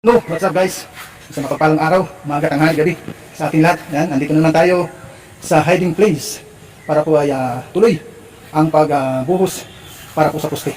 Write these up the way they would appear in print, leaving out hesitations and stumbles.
Hello, what's up guys? Isang mapagpalang araw, umaga, tanghali, gabi sa ating lahat. Yan, andito naman tayo sa hiding place para po ay tuloy ang pagbuhos para po sa poste.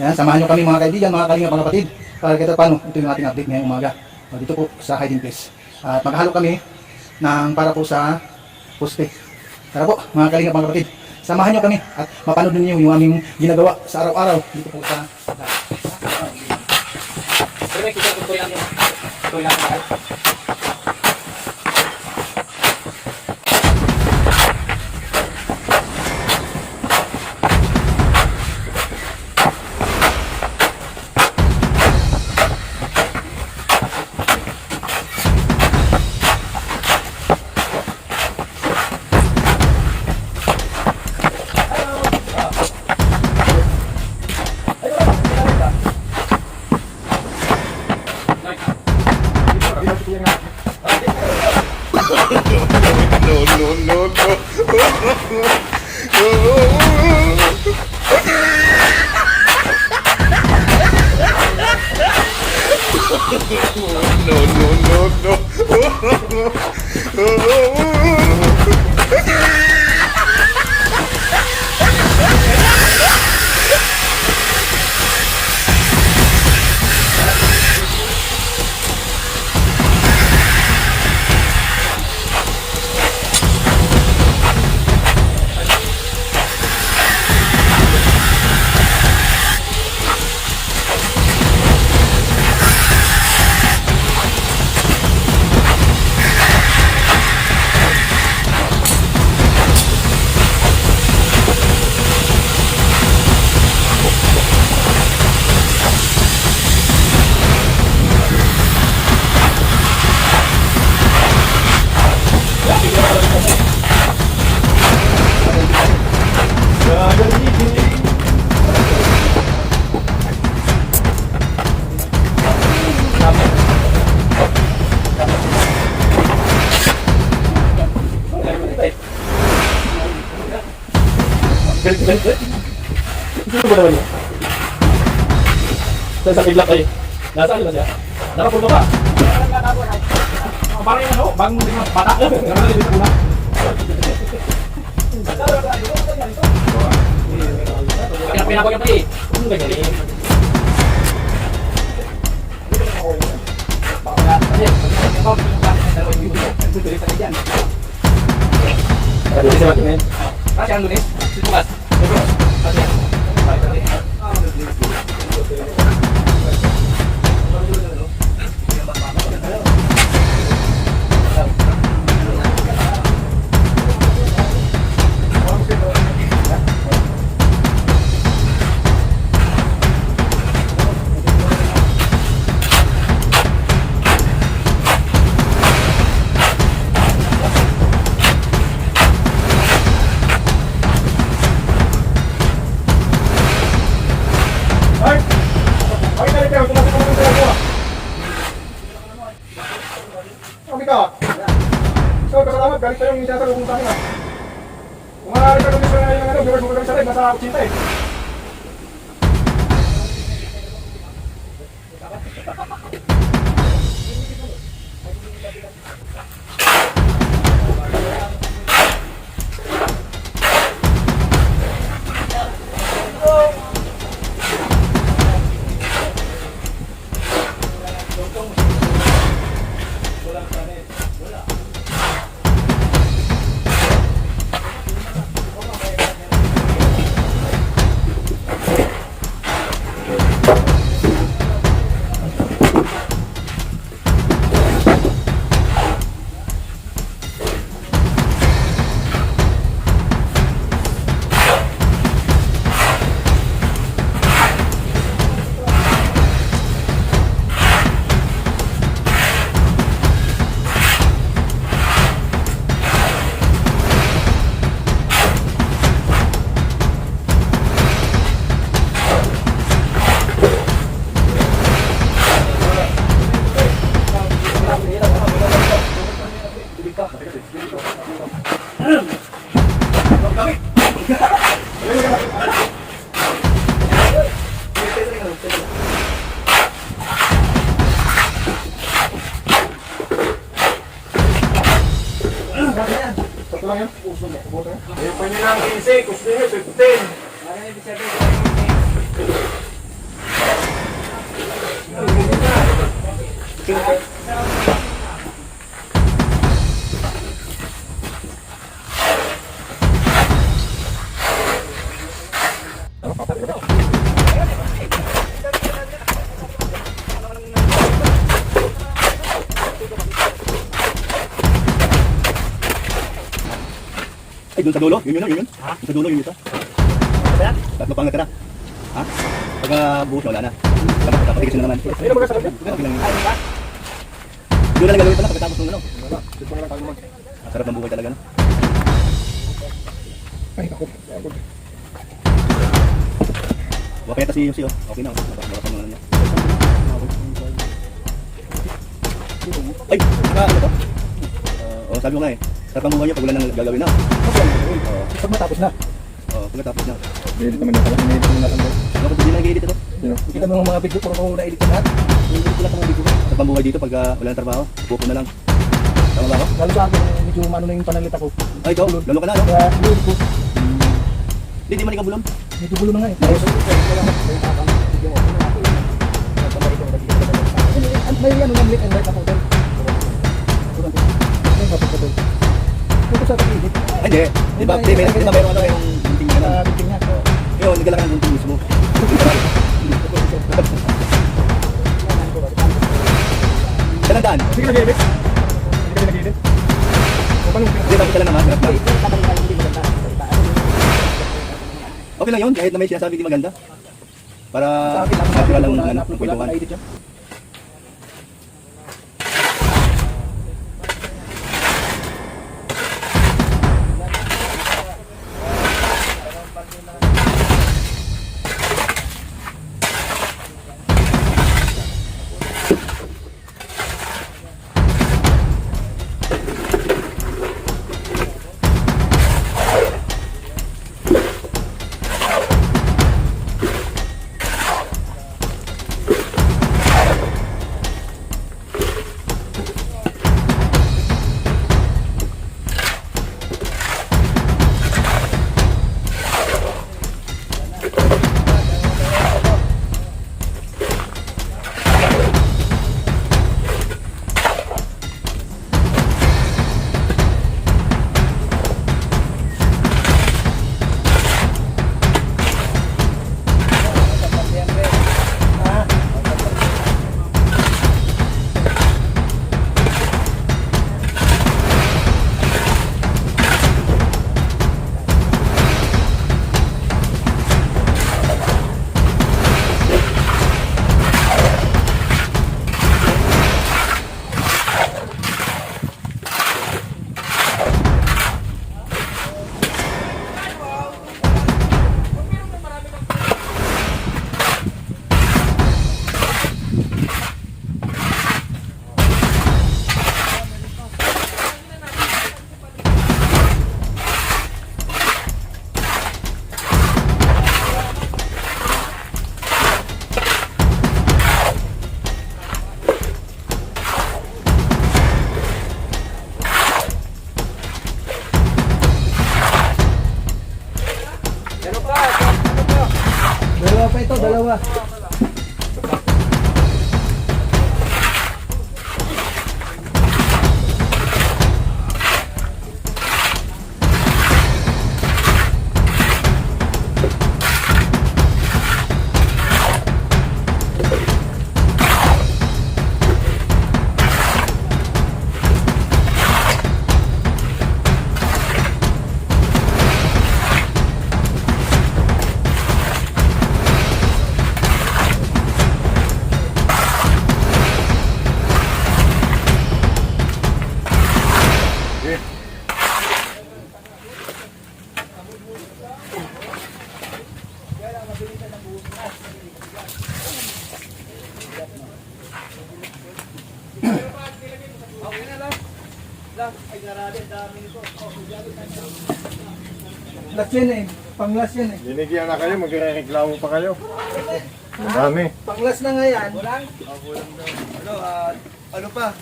Yan, samahan nyo kami mga kaibigan, mga kalingap, mga kapatid para kita paano ito yung ating update ngayong umaga. Dito po sa hiding place. At maghahalo kami ng para po sa poste. Tara po mga kalingap, mga kapatid, samahan nyo kami at mapanood ninyo yung aming ginagawa sa araw-araw dito po sa Sino ba naman yun? Sa isang iglap ay nasaan ba siya? Nakapunto ka? Parang yung ano? Bagong bata? Naman din sa una? Pinapag yung pati. Ano ba galing? Lunes sa matin ngayon. Kasi ang lunes? Bukas? galit pa yung sinasabi kung sa akin kung maaari ka kami sa ngayon ng viewers mo kami sa live, nasa 80 eh. lang yan. Ayun pa nyo lang 15, gusto nyo 15. Ay, doon sa dulo? Yun. Ha? Doon sa dulo, yun isa. Tatlo pang natira. Ha? Pag buhos na, wala na. Dapat tigisin na naman. Ayun ang mga sarap yan. Okay lang yun. Yun na lang gagawin pala pagkatapos ng ano. Wala, dito lang tayo mag... Ang sarap ng buhay talaga, no? Ay, ako. Huwag kaya si Yossi, oh. Okay na, oh. Nakapagbawasan mo na niya. Ay! Ano to? Oh, sabi ko nga eh. Sarap ang buhay niya pag wala nang gagawin na. Pag matapos na. Pagkatapos na. Edit naman yung pala. Edit naman natin doon. Ako, hindi na nag-edit ito. Kita mo yung mga video, puro ko na-edit ko lahat. Hindi ko lang mga video. Sarap ang buhay dito pag wala nang trabaho. Buko na lang. Tama ba ako? Lalo sa akin, medyo umano na yung panalita ko. Ay, ikaw. Lalo ka na, no? Kaya, edit ko. Hindi, di man ikaw bulong. Medyo gulo na nga eh. May ano yung late and right ako doon. May kapag-kapag. Ito sa pag-edit. Ay, hindi. Di ba meron ano yung gunting ka na? Biting nga. Yun, nagala ka ng gunting mismo. Saan ang daan? Hindi ka nag-edit? Hindi ka nag-edit? O, paano? Hindi, tapos ka lang naman. Hirap lang. Okay lang yun, kahit na may sinasabi hindi maganda. Para Sa akin, natural lang ano, wala kwentuhan. na-edit yun. Dalawa pa ito, dalawa. Last yan eh. Pang-last yan eh. Binigyan na kayo, magre-reklamo pa kayo. Ang dami. Pang-last na nga yan. Ano pa?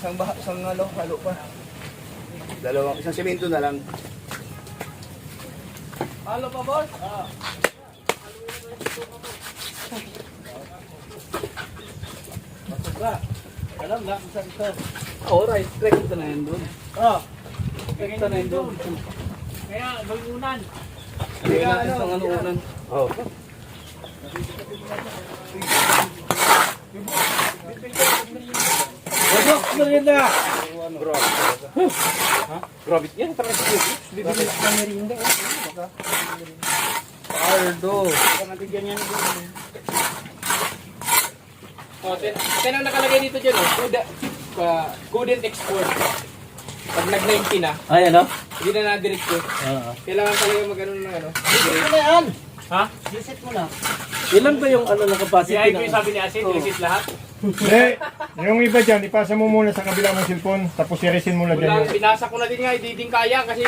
Isang halo pa. Isang semento na lang. Halo pa, boss? Alam na kung saan ito. Alright, ito na yan doon. Oh. Ito na yun doon. Kaya, balunan. Hindi natin sa unan. Oo. Basok, merienda. Grabe yan, parang bibili sa merienda. Pardo. Oh, ten ang nakalagay dito dyan, oh. Couldn't export. Pag nag-90 na, Ay, ano? hindi na na-direct ko. Oo. Kailangan talaga mag-ano ng ano. Ano yan? Ha? Reset mo na. Ilan ba yung ano na capacity Kaya ko ng... yung sabi ni Asit, reset lahat. Hindi, yung iba dyan, ipasa mo muna sa kabila mong cellphone, tapos i-resin mo na Wala, dyan. binasa ko na din nga, hindi din kaya kasi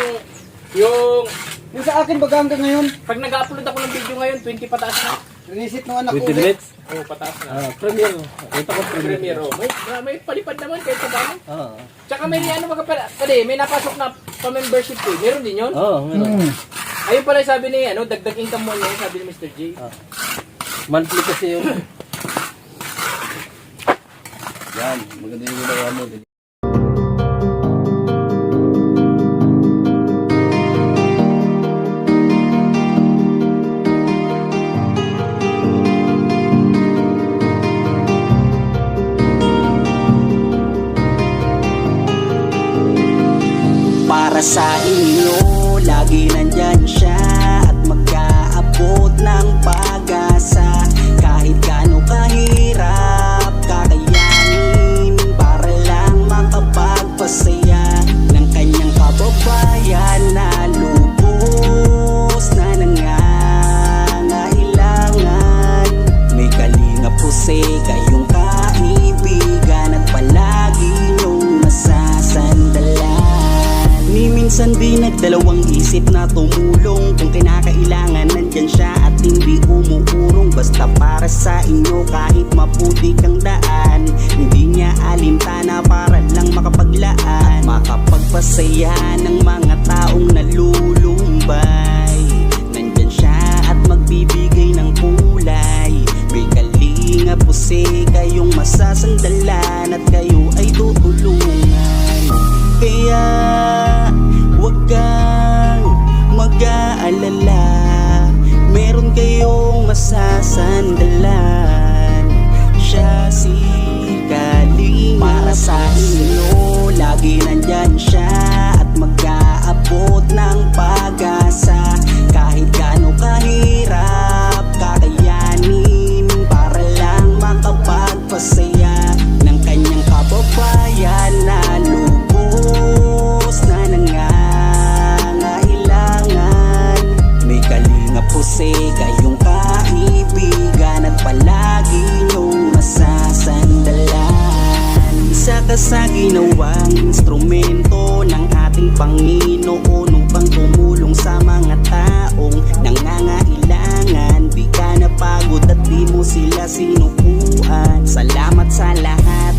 yung Yung sa akin baga hanggang ngayon, pag nag-upload ako ng video ngayon, 20 pataas na. reset ng anak 20 minutes? Oo, pataas na. Premiere. Ito ko Premiere, oh. May palipad naman kahit sa bago. Oo. Tsaka may ano mga pala, may napasok na pa-membership ko. Meron din yun. Oo, meron. Ayun pala yung sabi ni, dagdag income mo yun, sabi ni Mr. J. Monthly kasi yung... Yan, maganda yung ginawa mo. Para sa inyo, lagi nandyan siya at mag-aabot ng pag-asa. Kahit gaano kahirap, kakayanin para lang makapagpasaya ng kanyang kababayan na lubos na nangangailangan. May kalinga po kayong kaibigan at palagi niyong masasandalan. Ni minsan di nagdalawang isip na tumulong. Kung kinakailangan nandyan siya at hindi umuurong. Basta para sa inyo kahit maputik ang daan, hindi niya alintana para lang makapaglaan, makapagpasaya ng mga taong nalulumbay. Nandyan siya at magbibigay ng kulay. May kalinga po kayong masasandalan at kayo ay tutulungan. Kaya huwag kang mag-aalala, meron kayong masasandalan. Siya si Kalinga. Para sa inyo, lagi nandyan siya at mag-aabot ng pag-asa. Kahit gaano kahirap, kakayanin para lang makapagpasaya ng kanyang kababayan na lubos na nangangailangan. May kalinga po kayong kaibigan at palagi niyong masasandalan. Isa ka sa ginawang instrumento ng ating Panginoon upang tumulong sa mga taong nangangailangan. Di ka napagod at di mo sila sinukuan. Salamat sa lahat